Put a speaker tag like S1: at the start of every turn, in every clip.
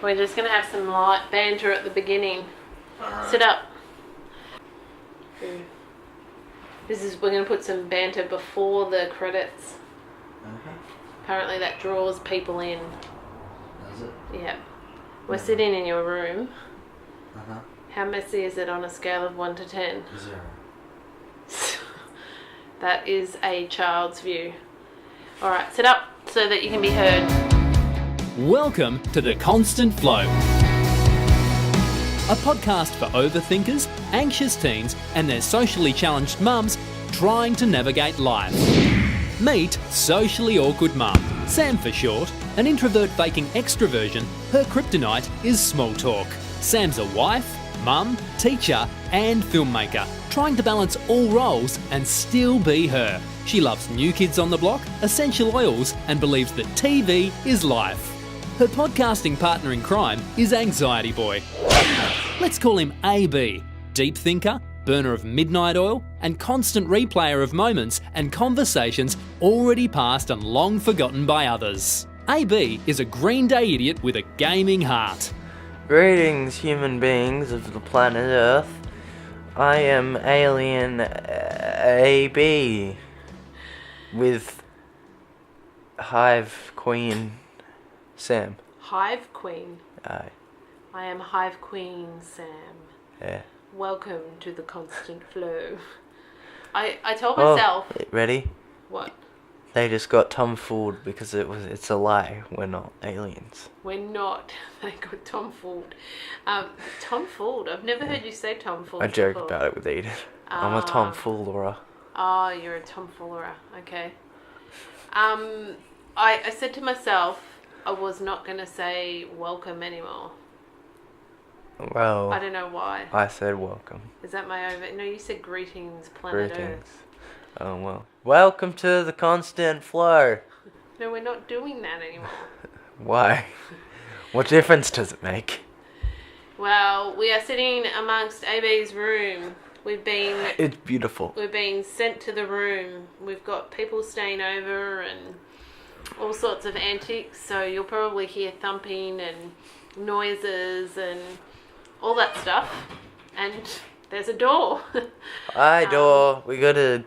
S1: We're just going to have some light banter at the beginning.
S2: Alright.
S1: Sit up. We're going to put some banter before the credits. Apparently that draws people in.
S2: Does it?
S1: Yeah. We're sitting in your room.
S2: Uh-huh.
S1: How messy is it on a scale of 1 to 10?
S2: 0.
S1: That is a child's view. Alright, sit up so that you can be heard.
S3: Welcome to The Constant Flow, a podcast for overthinkers, anxious teens, and their socially challenged mums trying to navigate life. Meet socially awkward mum, Sam for short, an introvert faking extroversion. Her kryptonite is small talk. Sam's a wife, mum, teacher, and filmmaker, trying to balance all roles and still be her. She loves New Kids on the Block, essential oils, and believes that TV is life. Her podcasting partner in crime is Anxiety Boy. Let's call him AB, deep thinker, burner of midnight oil, and constant replayer of moments and conversations already past and long forgotten by others. AB is a Green Day idiot with a gaming heart.
S4: Greetings, human beings of the planet Earth. I am Alien AB with Hive Queen Sam.
S1: Hive Queen.
S4: Aye.
S1: I am Hive Queen Sam.
S4: Yeah.
S1: Welcome to the Constant Flow. I told myself...
S4: Ready?
S1: What?
S4: They just got tomfooled because it's a lie. We're not aliens.
S1: We're not. They got tomfooled. Tomfooled? I've never heard you say tomfooled
S4: I joke
S1: before.
S4: about it with Edith. I'm a tomfoolerer.
S1: Oh, you're a tomfoolerer. Okay. I said to myself I was not going to say welcome anymore.
S4: Well,
S1: I don't know why.
S4: I said welcome.
S1: Is that my over... No, you said greetings, planet
S4: Greetings.
S1: Earth.
S4: Oh, well. Welcome to the Constant Flow.
S1: No, we're not doing that anymore.
S4: Why? What difference does it make?
S1: Well, we are sitting amongst AB's room.
S4: It's beautiful.
S1: We're being sent to the room. We've got people staying over and all sorts of antics. So you'll probably hear thumping and noises and all that stuff. And there's a door.
S4: Hi, door. We got a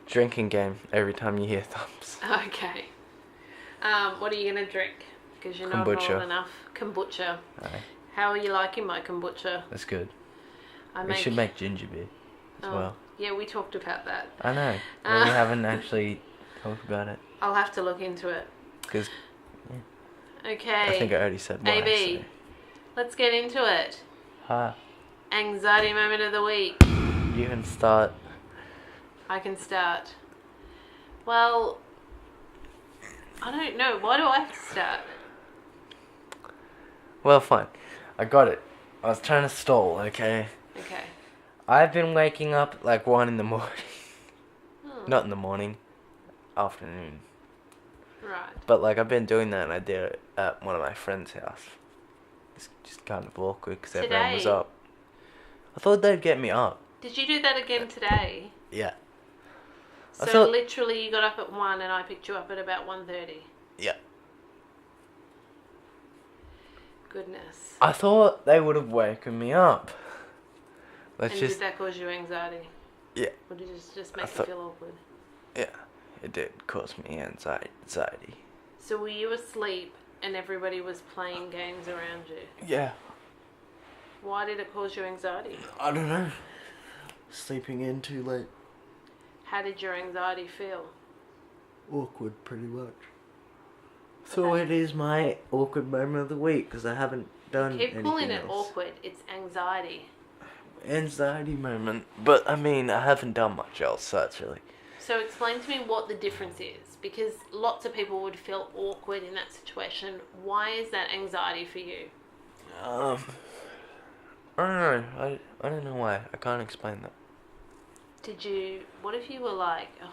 S4: drinking game every time you hear thumps.
S1: Okay. What are you going to drink? Because you're not
S4: Kombucha.
S1: old enough. Kombucha.
S4: Aye.
S1: How are you liking my kombucha?
S4: That's good.
S1: I
S4: We should make ginger beer as well.
S1: Yeah, we talked about that.
S4: I know. But we haven't actually talked about it.
S1: I'll have to look into it.
S4: Because
S1: Okay.
S4: I think I already said why.
S1: AB,
S4: So.
S1: let's get into it.
S4: Hi.
S1: Anxiety moment of the week.
S4: You can start.
S1: I can start. Well, I don't know. Why do I have to start?
S4: Well, fine. I got it. I was trying to stall, okay?
S1: Okay.
S4: I've been waking up at like 1 in the morning.
S1: Hmm.
S4: Not in the morning. Afternoon.
S1: Right.
S4: But like I've been doing that and I did it at one of my friend's house. It's just kind of awkward because everyone was
S1: Today?
S4: up. I thought they'd get me up.
S1: Did you do that again today?
S4: Yeah. I
S1: So
S4: thought-
S1: literally you got up at 1 and I picked you up at about 1:30.
S4: Yeah.
S1: Goodness.
S4: I thought they would have woken me up.
S1: And did that cause you anxiety?
S4: Yeah.
S1: Or did it just make
S4: I
S1: you
S4: thought-
S1: feel awkward?
S4: Yeah. It did cause me anxiety.
S1: So were you asleep and everybody was playing games around you?
S4: Yeah.
S1: Why did it cause you anxiety?
S4: I don't know. Sleeping in too late.
S1: How did your anxiety feel?
S4: Awkward, pretty much. So it is my awkward moment of the week because I haven't done
S1: Keep
S4: anything
S1: calling it
S4: else.
S1: awkward. It's anxiety.
S4: Anxiety moment. But I mean, I haven't done much else actually.
S1: So explain to me what the difference is, because lots of people would feel awkward in that situation. Why is that anxiety for you?
S4: I don't know. I don't know why. I can't explain that.
S1: What if you were like, oh,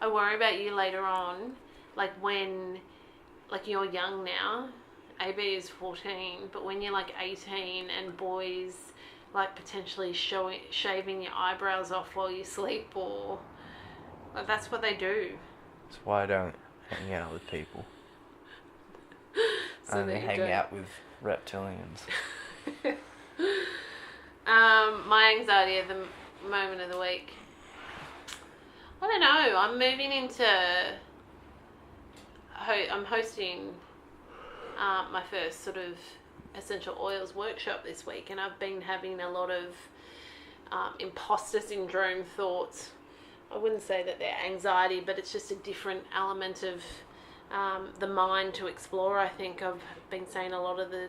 S1: I worry about you later on, like when, like you're young now, AB is 14, but when you're like 18 and boys like potentially shaving your eyebrows off while you sleep, or like, that's what they do.
S4: That's why I don't hang out with people.
S1: So
S2: only
S1: that you
S2: hang
S1: don't.
S2: out with reptilians.
S1: My anxiety at the moment of the week. I don't know. I'm moving into. I'm hosting my first sort of essential oils workshop this week, and I've been having a lot of imposter syndrome thoughts. I wouldn't say that they're anxiety, but it's just a different element of the mind to explore. I think I've been saying a lot of the,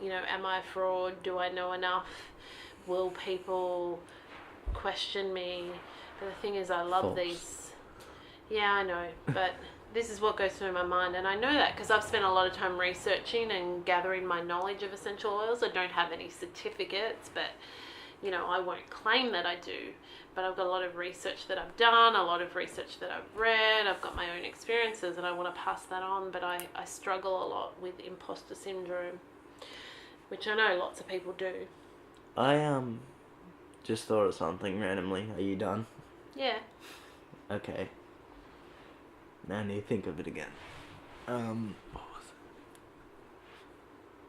S1: am I a fraud? Do I know enough? Will people question me? But the thing is, I love
S4: False.
S1: these. Yeah, I know, but this is what goes through my mind, and I know that because I've spent a lot of time researching and gathering my knowledge of essential oils. I don't have any certificates, but I won't claim that I do. But I've got a lot of research that I've done, a lot of research that I've read. I've got my own experiences, and I want to pass that on. But I struggle a lot with imposter syndrome, which I know lots of people do.
S4: I just thought of something randomly. Are you done?
S1: Yeah.
S4: Okay. Now I need to think of it again. What was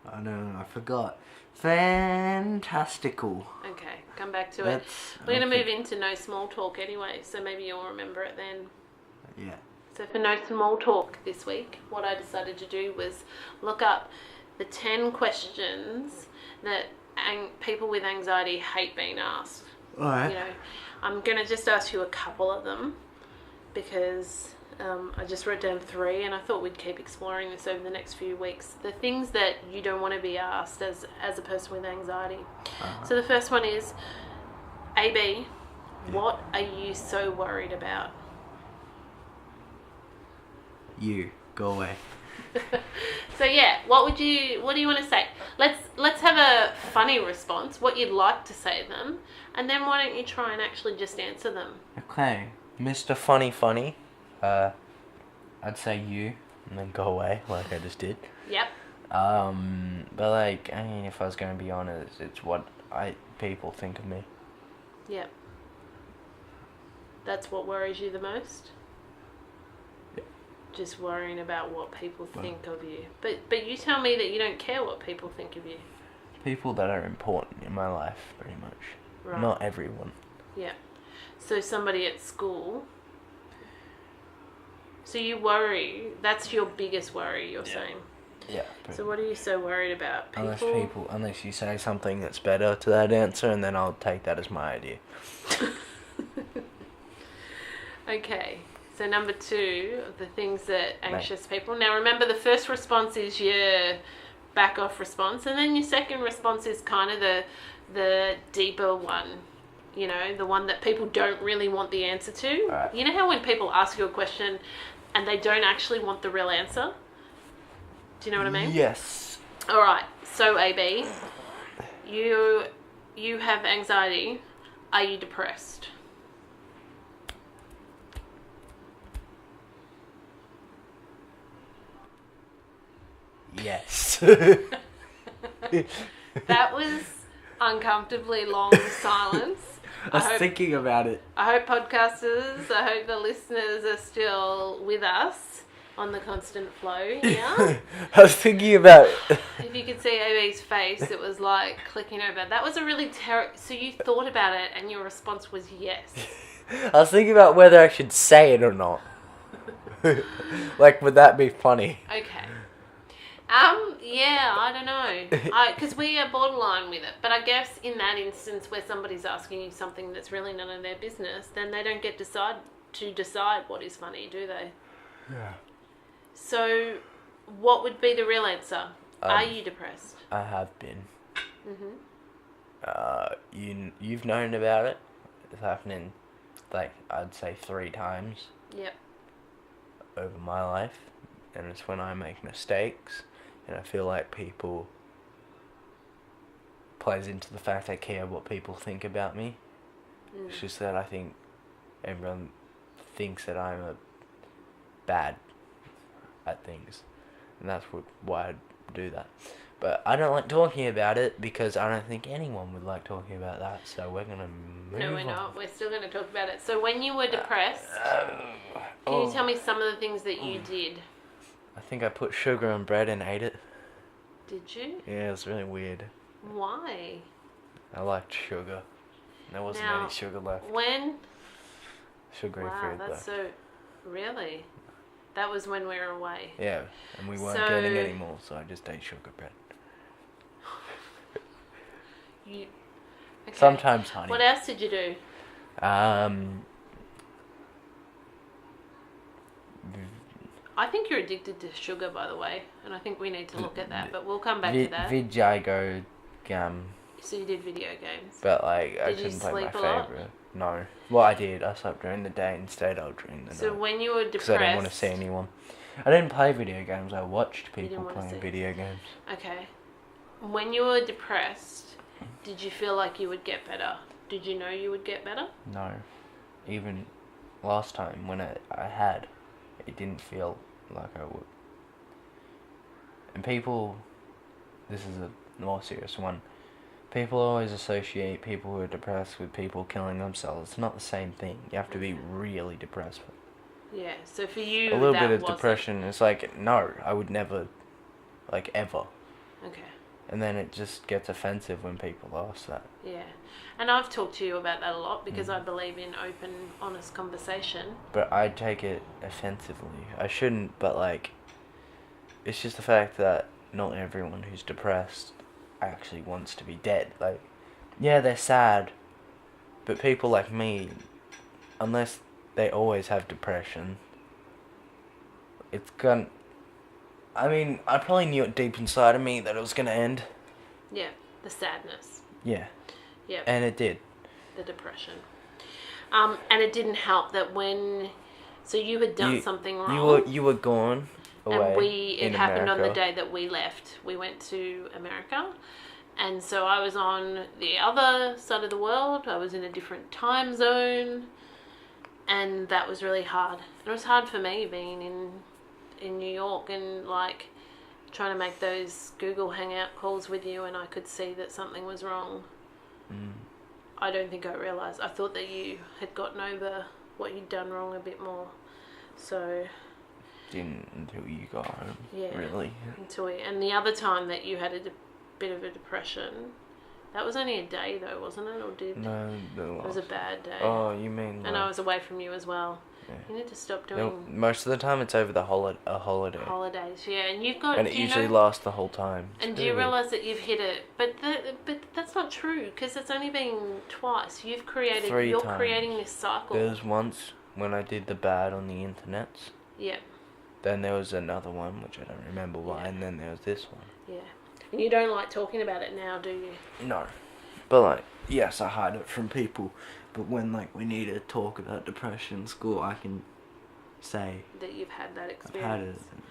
S4: it? Oh no, I forgot. Fantastical.
S1: Okay, come back to it.
S4: That's-
S1: We're going to
S4: okay.
S1: move into no small talk anyway, so maybe you'll remember it then.
S4: Yeah.
S1: So for no small talk this week, what I decided to do was look up the 10 questions that people with anxiety hate being asked.
S4: Alright.
S1: I'm going to just ask you a couple of them because I just wrote down 3 and I thought we'd keep exploring this over the next few weeks. The things that you don't want to be asked as a person with anxiety. So the first one is, AB, what are you so worried about?
S4: You. Go away.
S1: So yeah, what do you want to say? Let's have a funny response, what you'd like to say to them, and then why don't you try and actually just answer them?
S2: Okay, Mr. Funny. I'd say you, and then go away, like I just did.
S1: Yep.
S2: But like, I mean, if I was gonna be honest, it's what people think of me.
S1: Yep. That's what worries you the most?
S2: Yep.
S1: Just worrying about what people think of you. But you tell me that you don't care what people think of you.
S2: People that are important in my life, pretty much.
S1: Right.
S2: Not everyone.
S1: Yeah. So somebody at school. So you worry, that's your biggest worry, you're saying.
S2: Yeah.
S1: So what are you so worried about?
S2: Unless you say something that's better to that answer, and then I'll take that as my idea.
S1: Okay. So number 2 of the things that anxious people. Now remember, the first response is your back off response, and then your second response is kind of the deeper one. The one that people don't really want the answer to.
S2: Right.
S1: You know how when people ask you a question and they don't actually want the real answer? Do you know what I mean?
S2: Yes.
S1: All right. So AB, you have anxiety. Are you depressed?
S2: Yes.
S1: That was uncomfortably long silence.
S2: I was thinking about it.
S1: I hope podcasters, I hope the listeners are still with us on the constant flow here.
S2: I was thinking about.
S1: If you could see AB's face, it was like clicking over. That was a really so you thought about it and your response was yes.
S2: I was thinking about whether I should say it or not. Like, would that be funny?
S1: Okay. Yeah, I don't know. Because we are borderline with it. But I guess in that instance where somebody's asking you something that's really none of their business, then they don't get to decide what is funny, do they?
S2: Yeah.
S1: So, what would be the real answer? Are you depressed?
S2: I have been.
S1: Mhm.
S2: You've known about it. It's happening, like, I'd say 3 times
S1: Yep.
S2: over my life, and it's when I make mistakes, and I feel like people plays into the fact I care what people think about me. It's just that I think everyone thinks that I'm bad at things, and that's why I do that. But I don't like talking about it because I don't think anyone would like talking about that. So we're gonna move
S1: No, we're
S2: on.
S1: not. We're still going to talk about it. So when you were depressed, can you tell me some of the things that you did?
S2: I think I put sugar on bread and ate it.
S1: Did you?
S2: Yeah, it was really weird.
S1: Why?
S2: I liked sugar. There wasn't
S1: Now,
S2: any sugar left.
S1: When?
S2: Sugary
S1: Wow,
S2: food
S1: that's
S2: left.
S1: so... Really? That was when we were away.
S2: Yeah, and we weren't
S1: So-
S2: getting any more, so I just ate sugar bread.
S1: You... Okay.
S2: Sometimes honey.
S1: What else did you do? I think you're addicted to sugar, by the way, and I think we need to look at that, but we'll come back to that.
S2: Vijago gum,
S1: So you did video games.
S2: but like I
S1: Did you
S2: couldn't play my
S1: sleep a lot?
S2: favorite. No. Well, I did. I slept during the day and stayed out during the
S1: So
S2: night.
S1: when you were
S2: Because
S1: depressed...
S2: I didn't want to see anyone. I didn't play video games. I watched
S1: didn't
S2: people
S1: wanna
S2: playing
S1: see.
S2: video games.
S1: Okay. When you were depressed, did you feel like you would get better? Did you know you would get better?
S2: No. Even last time when I had, it didn't feel like I would. And people, this is a more serious one, people always associate people who are depressed with people killing themselves. It's not the same thing. You have to be really depressed.
S1: Yeah, so for you,
S2: A little
S1: that
S2: bit of
S1: wasn't-
S2: depression, it's like, no, I would never, like, ever.
S1: Okay,
S2: And then it just gets offensive when people ask that.
S1: yeah. And I've talked to you about that a lot because
S2: Mm.
S1: I believe in open, honest conversation.
S2: But I take it offensively. I shouldn't, but like, it's just the fact that not everyone who's depressed actually wants to be dead. Like, yeah, they're sad, but people like me, unless they always have depression, it's gonna... I mean, I probably knew it deep inside of me that it was gonna end.
S1: Yeah, the sadness.
S2: Yeah,
S1: Yeah,
S2: and it did.
S1: the depression. And it didn't help that when... So you had done something wrong.
S2: You were gone away.
S1: And it
S2: in
S1: happened on the
S2: America.
S1: day that we left. We went to America. And so I was on the other side of the world. I was in a different time zone. And that was really hard. And it was hard for me being in New York and like trying to make those Google Hangout calls with you, and I could see that something was wrong. I don't think I realised. I thought that you had gotten over what you'd done wrong a bit more. So
S2: Didn't until you got home.
S1: Yeah.
S2: Really.
S1: and the other time that you had a bit of a depression, that was only a day though, wasn't it? Or did
S2: No, the
S1: it was a bad day.
S2: Oh, you mean?
S1: And I was away from you as well.
S2: Yeah.
S1: You need to stop
S2: No,
S1: doing
S2: most of the time it's over the holiday,
S1: holidays. Yeah, and you've got.
S2: and it
S1: do you
S2: usually
S1: know,
S2: lasts the whole time. It's
S1: And do you
S2: really-
S1: realise that you've hit it? But that's not true because it's only been twice. You've created.
S2: 3
S1: You're
S2: times.
S1: creating this cycle.
S2: There was once when I did the bad on the internet.
S1: Yeah,
S2: Then there was another one which I don't remember why,
S1: Yeah.
S2: and then there was this one.
S1: yeah. And you don't like talking about it now, do you?
S2: No, but like, yes, I hide it from people. But when like we need to talk about depression in school, I can say
S1: That you've had that
S2: I've
S1: experience.
S2: had it. And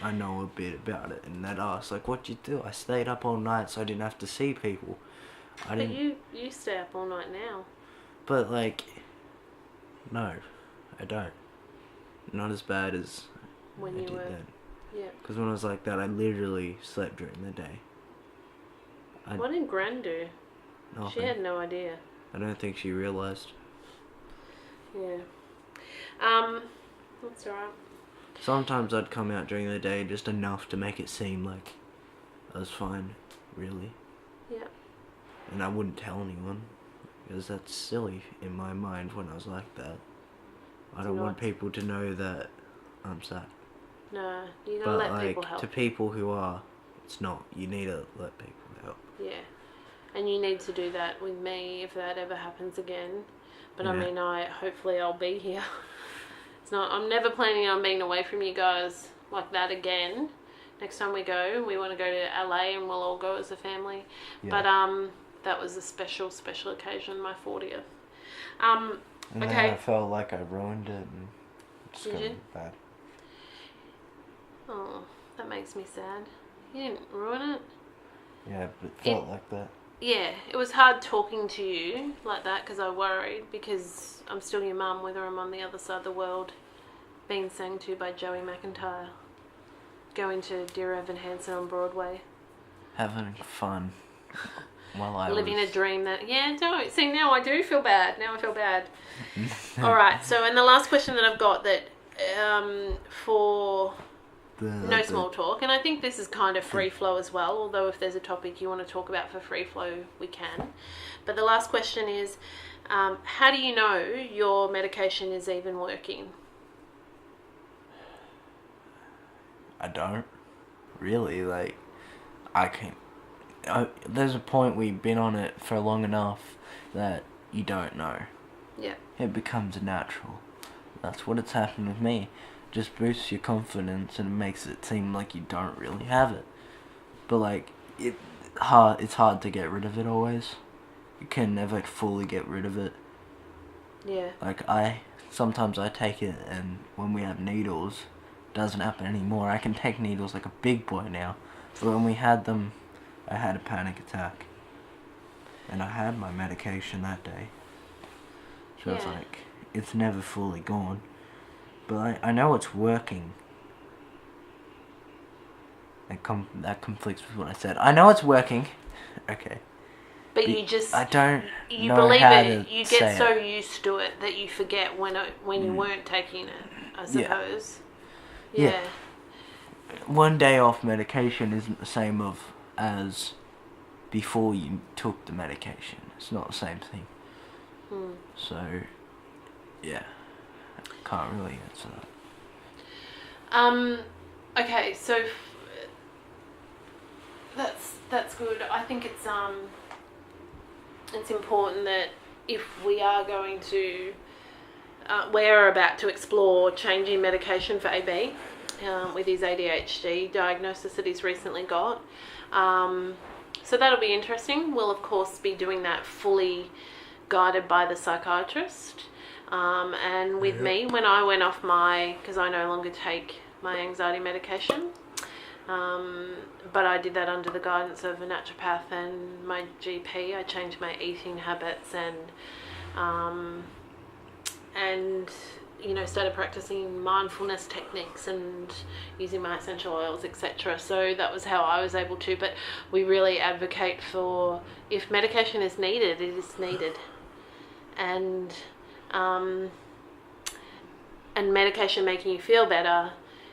S2: I know a bit about it, and they'd ask like, "What'd you do?" I stayed up all night so I didn't have to see people. I
S1: But
S2: didn't.
S1: you stay up all night now.
S2: But like, no, I don't. Not as bad as
S1: When
S2: I
S1: you
S2: did
S1: were.
S2: then.
S1: Yeah.
S2: Because when I was like that, I literally slept during the day.
S1: What did Gran do?
S2: Nothing.
S1: She had no idea.
S2: I don't think she realized.
S1: Yeah. That's alright.
S2: Sometimes I'd come out during the day just enough to make it seem like I was fine, really.
S1: Yeah.
S2: And I wouldn't tell anyone, because that's silly in my mind when I was like that. I don't want
S1: not.
S2: people to know that I'm sad.
S1: No, you gotta
S2: But
S1: let
S2: like,
S1: people help.
S2: to people who are, it's not. You need to let people help.
S1: Yeah. And you need to do that with me if that ever happens again. But I
S2: Yeah.
S1: mean, hopefully I'll be here. It's not. I'm never planning on being away from you guys like that again. Next time we go, we want to go to LA and we'll all go as a family.
S2: Yeah.
S1: But that was a special occasion, my 40th.
S2: And then
S1: Okay.
S2: I felt like I ruined it and it's
S1: Did
S2: gone
S1: you?
S2: bad.
S1: Oh, that makes me sad. You didn't ruin it.
S2: Yeah, but it felt like that.
S1: Yeah, it was hard talking to you like that because I worried because I'm still your mum whether I'm on the other side of the world being sang to by Joey McIntyre, going to Dear Evan Hansen on Broadway,
S2: Having fun while I
S1: living
S2: was...
S1: a dream that, don't. See, now I do feel bad. Now I feel bad. All right, so and the last question that I've got that for... No small talk, and I think this is kind of free flow as well, although if there's a topic you want to talk about for free flow, we can. But the last question is, how do you know your medication is even working?
S2: I don't really, like, I can't. There's a point where you've been on it for long enough that you don't know.
S1: Yeah.
S2: It becomes natural. That's what it's happened with me. Just boosts your confidence and makes it seem like you don't really have it. But like, it's hard to get rid of it always. You can never fully get rid of it.
S1: Yeah.
S2: Like sometimes I take it, and when we have needles, it doesn't happen anymore. I can take needles like a big boy now. But when we had them, I had a panic attack. And I had my medication that day. So it's like, it's never fully gone. But I know it's working. That conflicts with what I said. I know it's working. Okay.
S1: But you just...
S2: I don't
S1: You
S2: know
S1: believe
S2: how
S1: it.
S2: to
S1: You
S2: say
S1: get so
S2: it.
S1: used to it that you forget when you weren't taking it, I suppose.
S2: Yeah. One day off medication isn't the same as before you took the medication. It's not the same thing. So, yeah. Can't really answer that.
S1: Okay, so that's good. I think it's important that if we are going to, we're about to explore changing medication for AB with his ADHD diagnosis that he's recently got. So that'll be interesting. We'll of course be doing that fully guided by the psychiatrist. And with me, when I went off because I no longer take my anxiety medication, but I did that under the guidance of a naturopath and my GP. I changed my eating habits and started practicing mindfulness techniques and using my essential oils, etc. So that was how I was able to. But we really advocate for, if medication is needed, it is needed, and medication making you feel better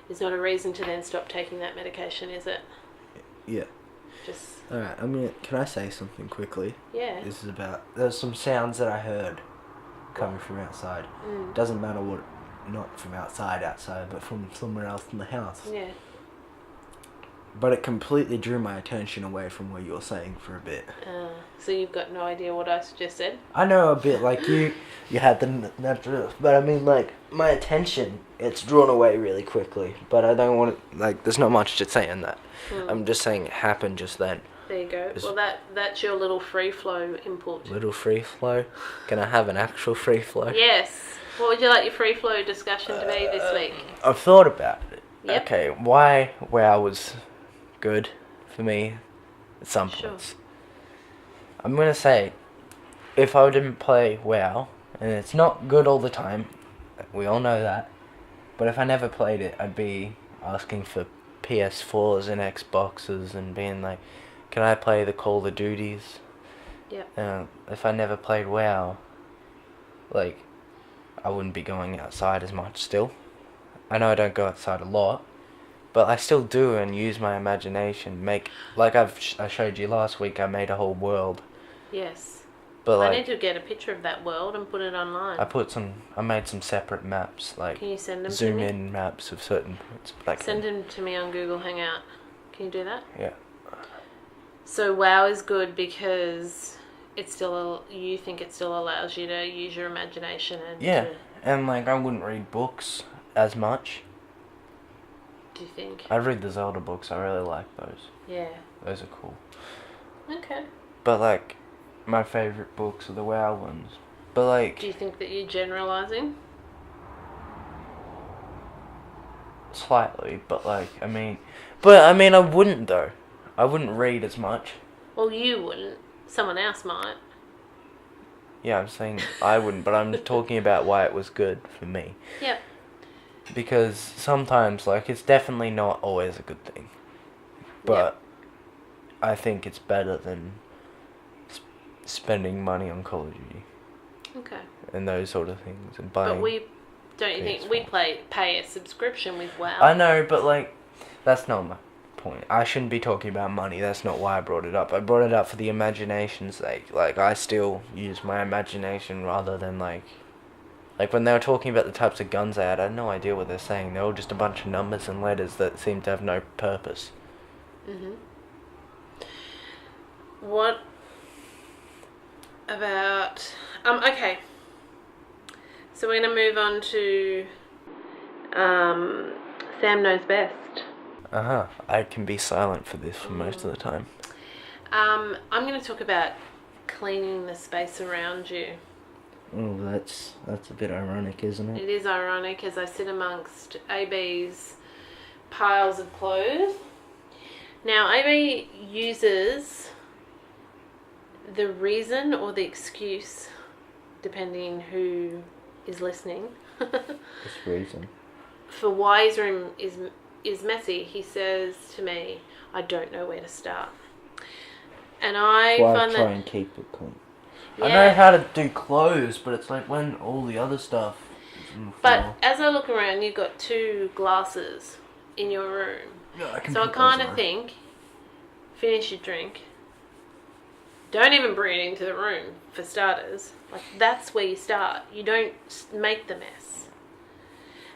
S1: is not a reason to then stop taking that medication, is it?
S4: Yeah.
S1: Just...
S4: Alright, can I say something quickly?
S1: Yeah.
S4: This is about, there's some sounds that I heard coming from outside. Doesn't matter what, not from outside, but from somewhere else in the house.
S1: Yeah.
S4: But it completely drew my attention away from what you were saying for a bit.
S1: So you've got no idea what I just said?
S4: I know a bit, like you had the natural, but I mean, like, my attention, it's drawn away really quickly, but I don't want to, like, there's not much to say in that. I'm just saying it happened just then.
S1: There you go. Well, that's your little free flow input.
S2: Little free flow? Can I have an actual free flow?
S1: Yes. What would you like your free flow discussion to be this week?
S2: I've thought about it.
S1: Yep.
S2: Okay, why WoW was good for me at some
S1: Sure.
S2: points. I'm going to say, if I didn't play WoW, and it's not good all the time, we all know that, but if I never played it, I'd be asking for PS4s and Xboxes and being like, can I play the Call of Duties?
S1: Yeah.
S2: If I never played WoW, like, I wouldn't be going outside as much still. I know I don't go outside a lot, but I still do and use my imagination. Like I showed you last week, I made a whole world.
S1: Yes.
S2: But like,
S1: I need to get a picture of that world and put it online.
S2: I made some separate maps, like
S1: Can you send them
S2: zoom
S1: to me?
S2: in maps of certain points. Like
S1: Send them to me on Google Hangout. Can you do that?
S2: Yeah.
S1: So WoW is good because you think it still allows you to use your imagination and
S2: Yeah, and like I wouldn't read books as much.
S1: do you think?
S2: I read the Zelda books. I really like those.
S1: Yeah.
S2: Those are cool.
S1: Okay.
S2: But like, my favorite books are the WoW ones. But like,
S1: Do you think that you're generalizing?
S2: slightly, but like, I mean, I wouldn't though. I wouldn't read as much.
S1: Well, you wouldn't. Someone else might.
S2: Yeah, I'm saying I wouldn't, but I'm talking about why it was good for me.
S1: Yep.
S2: Because sometimes, like, it's definitely not always a good thing. But I think it's better than spending money on Call of Duty.
S1: Okay.
S2: And those sort of things. And buying.
S1: But don't you think we pay a subscription with WoW?
S2: I know, but like, That's not my point. I shouldn't be talking about money. That's not why I brought it up. I brought it up for the imagination's sake. Like, I still use my imagination rather than, like when they were talking about the types of guns I had no idea what they're saying. They're all just a bunch of numbers and letters that seem to have no purpose.
S1: Mhm. What about... okay. So we're going to move on to Sam Knows Best.
S2: I can be silent for this for most of the time.
S1: I'm going to talk about cleaning the space around you.
S4: Oh, that's a bit ironic, isn't it?
S1: It is ironic as I sit amongst AB's piles of clothes. Now, AB uses the reason or the excuse, depending who is listening,
S4: This reason.
S1: for why his room is messy. He says to me, I don't know where to start. And I
S4: Why
S1: find
S4: try
S1: that...
S4: and keep it clean?
S1: Yeah.
S2: I know how to do clothes, but it's like when all the other stuff is on the
S1: But
S2: floor.
S1: as I look around, you've got 2 glasses in your room.
S2: Yeah, I can
S1: So I
S2: put
S1: kind
S2: those
S1: of
S2: on.
S1: think, finish your drink. Don't even bring it into the room, for starters. Like, that's where you start. You don't make the mess.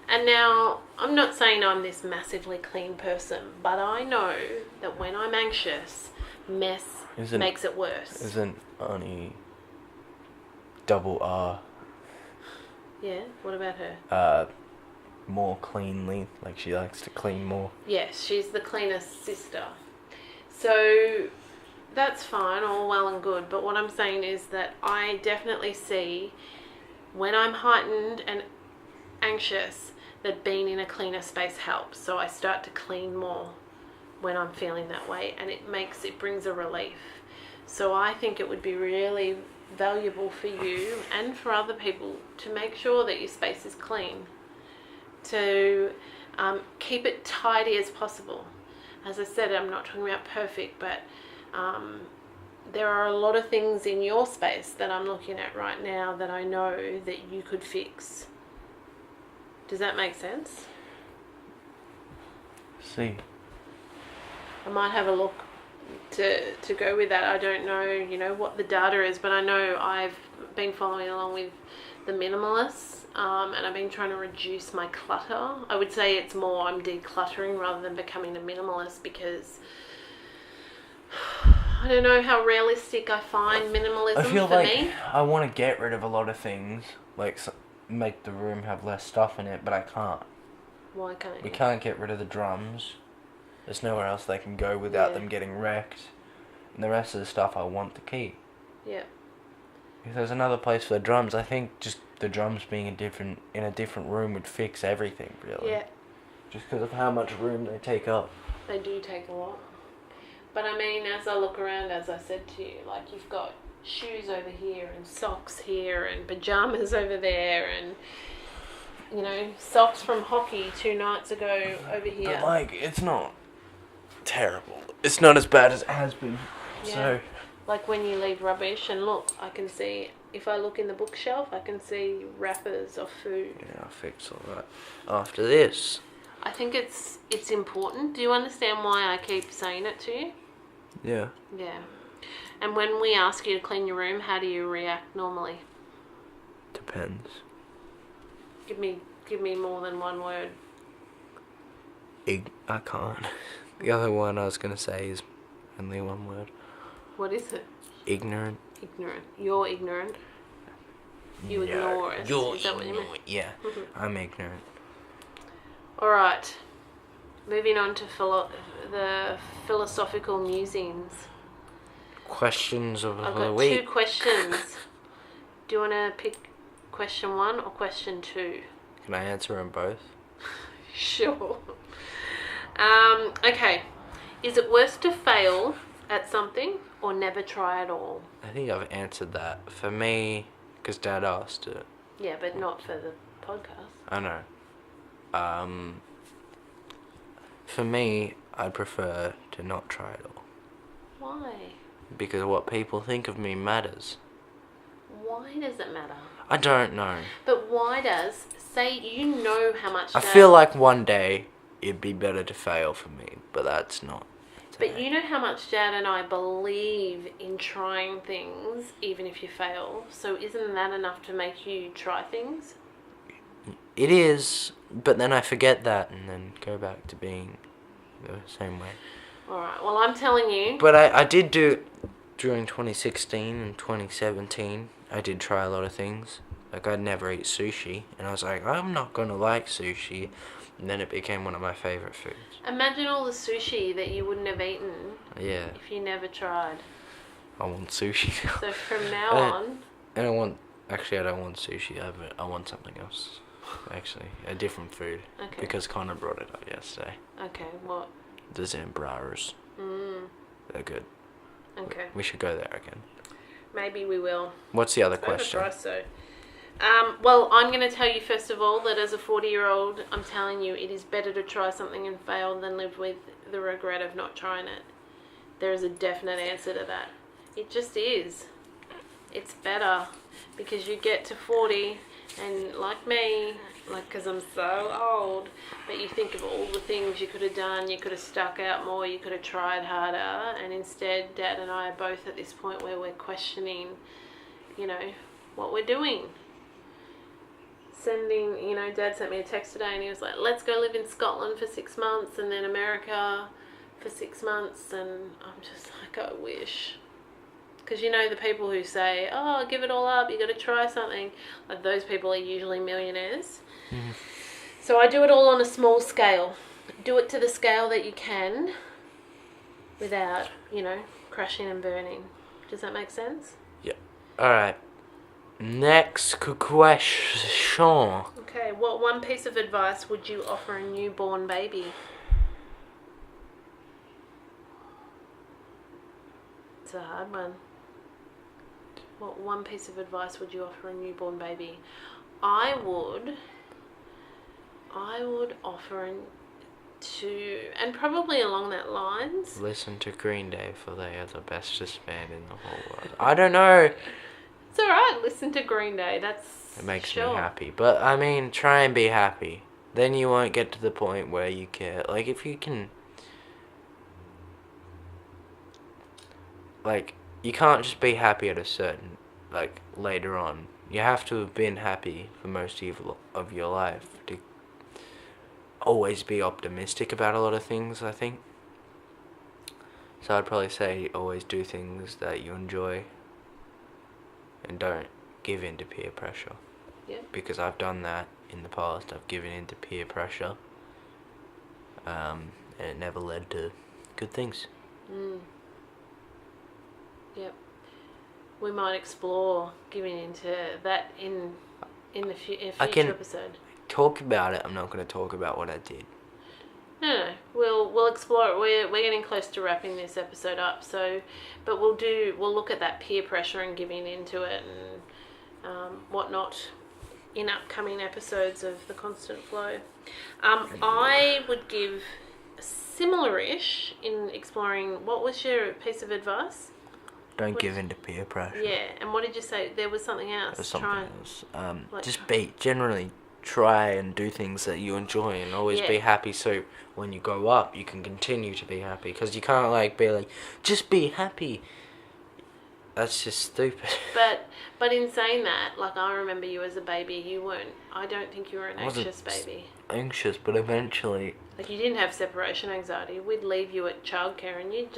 S1: And now, I'm not saying I'm this massively clean person, but I know that when I'm anxious, mess makes it worse.
S2: Isn't Ani double R
S1: Yeah, what about her?
S2: more cleanly? Like, she likes to clean more.
S1: Yes, she's the cleanest sister. So that's fine, all well and good. But what I'm saying is that I definitely see when I'm heightened and anxious that being in a cleaner space helps. So I start to clean more when I'm feeling that way, and it brings a relief. So I think it would be really valuable for you and for other people to make sure that your space is clean, to keep it tidy as possible. As I said, I'm not talking about perfect, but there are a lot of things in your space that I'm looking at right now that I know that you could fix. Does that make sense?
S2: See.
S1: I might have a look to go with that. I don't know, what the data is, but I know I've been following along with the minimalists, and I've been trying to reduce my clutter. I would say it's more I'm decluttering rather than becoming a minimalist, because I don't know how realistic I find minimalism
S2: I feel
S1: for
S2: like
S1: me.
S2: I want to get rid of a lot of things, like make the room have less stuff in it, but I can't.
S1: Why can't
S2: We
S1: you?
S2: can't get rid of the drums. There's nowhere else they can go without
S1: Yeah.
S2: them getting wrecked. And the rest of the stuff I want to keep.
S1: Yeah.
S2: If there's another place for the drums, I think just the drums being in a different room would fix everything, really.
S1: Yeah,
S2: Just because of how much room they take up.
S1: they do take a lot. But I mean, as I look around, as I said to you, like you've got shoes over here and socks here and pajamas over there and, socks from hockey 2 nights ago over here.
S2: But, like, it's not terrible. It's not as bad as it has been.
S1: Yeah.
S2: So,
S1: Like when you leave rubbish, and look, I can see, if I look in the bookshelf, I can see wrappers of food.
S2: yeah, I'll fix all that after this.
S1: I think it's important. Do you understand why I keep saying it to you?
S2: Yeah.
S1: Yeah. And when we ask you to clean your room, how do you react normally?
S2: Depends.
S1: Give me more than one word.
S2: I can't. The other one I was going to say is only one word.
S1: What is it?
S2: Ignorant.
S1: Ignorant. You're ignorant. You ignore us.
S2: You're
S1: Is that what you mean?
S2: ignorant. Yeah, I'm ignorant.
S1: Alright. Moving on to the philosophical musings.
S2: Questions of
S1: I've
S2: the
S1: got
S2: week.
S1: 2 questions. Do you want to pick question 1 or question 2?
S2: Can I answer them both?
S1: Sure. Okay. Is it worse to fail at something or never try at all?
S2: I think I've answered that. For me, because Dad asked it.
S1: Yeah, but not for the podcast.
S2: I know. For me, I'd prefer to not try it all.
S1: Why?
S2: Because what people think of me matters.
S1: Why does it matter?
S2: I don't know.
S1: But why does, say you know how much
S2: I
S1: Dad...
S2: feel like one day,
S4: it'd be better to fail for me, but that's not.
S1: But you know how much Dad and I believe in trying things, even if you fail. So isn't that enough to make you try things?
S4: It is, but then I forget that and then go back to being the same way.
S1: Alright, well, I'm telling you.
S4: But I did do, during 2016 and 2017, I did try a lot of things. Like, I'd never eat sushi, and I was like, I'm not going to like sushi. And then it became one of my favourite foods.
S1: Imagine all the sushi that you wouldn't have eaten
S4: Yeah.
S1: if you never tried.
S4: I want sushi now.
S1: So from now on...
S4: And I don't want sushi, I want something else. Actually, a different food.
S1: Okay.
S4: Because Connor brought it up yesterday.
S1: Okay, what?
S4: The Zambraras. They're good.
S1: Okay.
S4: We should go there again.
S1: Maybe we will.
S4: What's the other
S1: It's
S4: question?
S1: overpriced, though. Well, I'm going to tell you first of all that as a 40-year-old, I'm telling you it is better to try something and fail than live with the regret of not trying it. There is a definite answer to that. It just is. It's better because you get to 40 and like me, because I'm so old, but you think of all the things you could have done, you could have stuck out more, you could have tried harder, and instead Dad and I are both at this point where we're questioning, what we're doing. Dad sent me a text today and he was like, let's go live in Scotland for 6 months and then America for 6 months, and I'm just like, I wish. Because the people who say, oh, give it all up, you got to try something, like those people are usually millionaires. So I do it all on a small scale. Do it to the scale that you can without, crashing and burning. Does that make sense?
S4: Yeah. Alright. Next question.
S1: Okay, what one piece of advice would you offer a newborn baby? It's a hard one. What one piece of advice would you offer a newborn baby? I would offer and probably along that lines.
S4: Listen to Green Day, for they are the bestest band in the whole world. I don't know.
S1: It's alright, listen to Green Day,
S4: It makes me happy. But, I mean, try and be happy. Then you won't get to the point where you care. Like, if you can... Like, you can't just be happy at a certain... Like, later on. You have to have been happy for most of your life to always be optimistic about a lot of things, I think. So I'd probably say always do things that you enjoy. And don't give in to peer pressure.
S1: Yeah.
S4: Because I've done that in the past. I've given in to peer pressure. And it never led to good things.
S1: Yep. We might explore giving into that in a future episode.
S4: Talk about it. I'm not going to talk about what I did.
S1: No. We'll explore it. We're getting close to wrapping this episode up. So, but we'll look at that peer pressure and giving into it and whatnot in upcoming episodes of The Constant Flow. I would give similar-ish in exploring. What was your piece of advice?
S4: Don't give in to peer pressure.
S1: Yeah. And what did you say? There was something else.
S4: There was something else. Just generally try and do things that you enjoy and always be happy, so when you grow up you can continue to be happy, because you can't be like, just be happy. That's just stupid.
S1: But in saying that, I remember you as a baby, I don't think you were an anxious baby.
S4: Anxious, but eventually...
S1: You didn't have separation anxiety. We'd leave you at childcare and you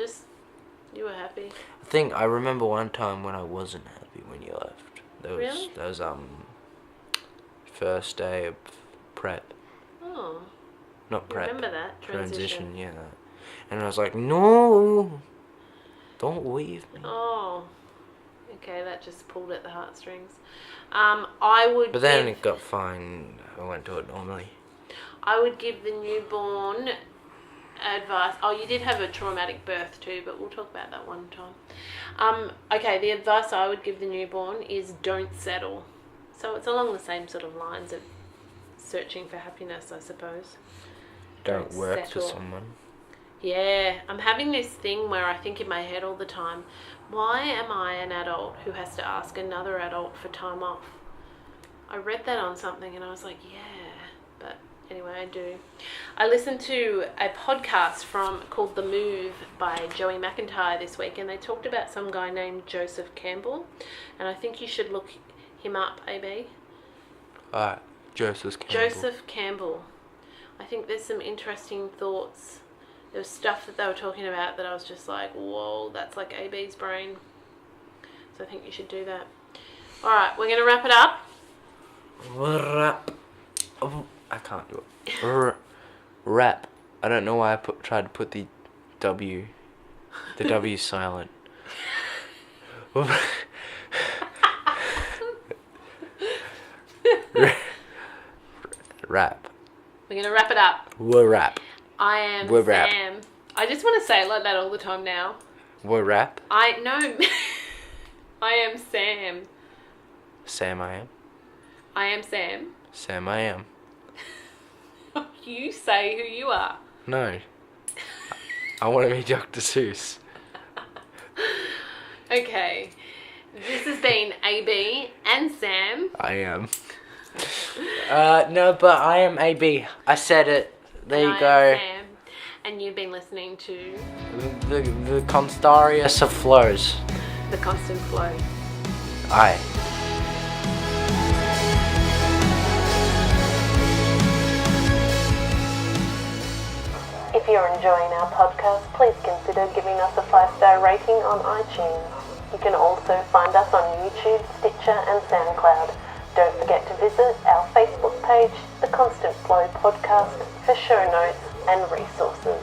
S1: were happy.
S4: I remember one time when I wasn't happy when you left. There was first day of prep.
S1: Oh.
S4: Not prep.
S1: Remember that?
S4: Transition, yeah. And I was like, no, don't leave me.
S1: Oh. Okay, that just pulled at the heartstrings. I would.
S4: But then it got fine. I went to it normally.
S1: I would give the newborn advice. Oh, you did have a traumatic birth too, but we'll talk about that one time. Okay, the advice I would give the newborn is don't settle. So it's along the same sort of lines of searching for happiness, I suppose.
S4: Don't work
S1: settle.
S4: for someone.
S1: Yeah, I'm having this thing where I think in my head all the time, why am I an adult who has to ask another adult for time off? I read that on something and I was like, yeah, but anyway, I do. I listened to a podcast called The Move by Joey McIntyre this week, and they talked about some guy named Joseph Campbell, and I think you should look him up, AB.
S2: Alright, Joseph Campbell.
S1: Joseph Campbell. I think there's some interesting thoughts. There was stuff that they were talking about that I was just like, whoa, that's like AB's brain. So I think you should do that. Alright, we're going to wrap it up.
S2: Rap. Oh, I can't do it. Rap. I don't know why I tried to put the W. The W silent. Rap.
S1: We're going to wrap it up.
S2: We're rap.
S1: I am
S2: We're
S1: Sam.
S2: rap.
S1: I just want to say it like that all the time now.
S2: We're rap.
S1: I am Sam.
S2: Sam I am.
S1: I am Sam.
S2: Sam I am.
S1: You say who you are.
S2: No. I want to be Dr. Seuss.
S1: Okay. This has been AB and Sam.
S2: I am. No, but I am AB. I said it. There you
S1: And I
S2: go.
S1: am Sam. And you've been listening to
S2: The Constarius of Flows.
S1: The Constant Flow.
S2: Aye.
S1: If you're enjoying our podcast, please consider giving us a 5-star rating on iTunes. You can also find us on YouTube, Stitcher and SoundCloud. Don't forget to visit our Facebook page, The Constant Flow Podcast, for show notes and resources.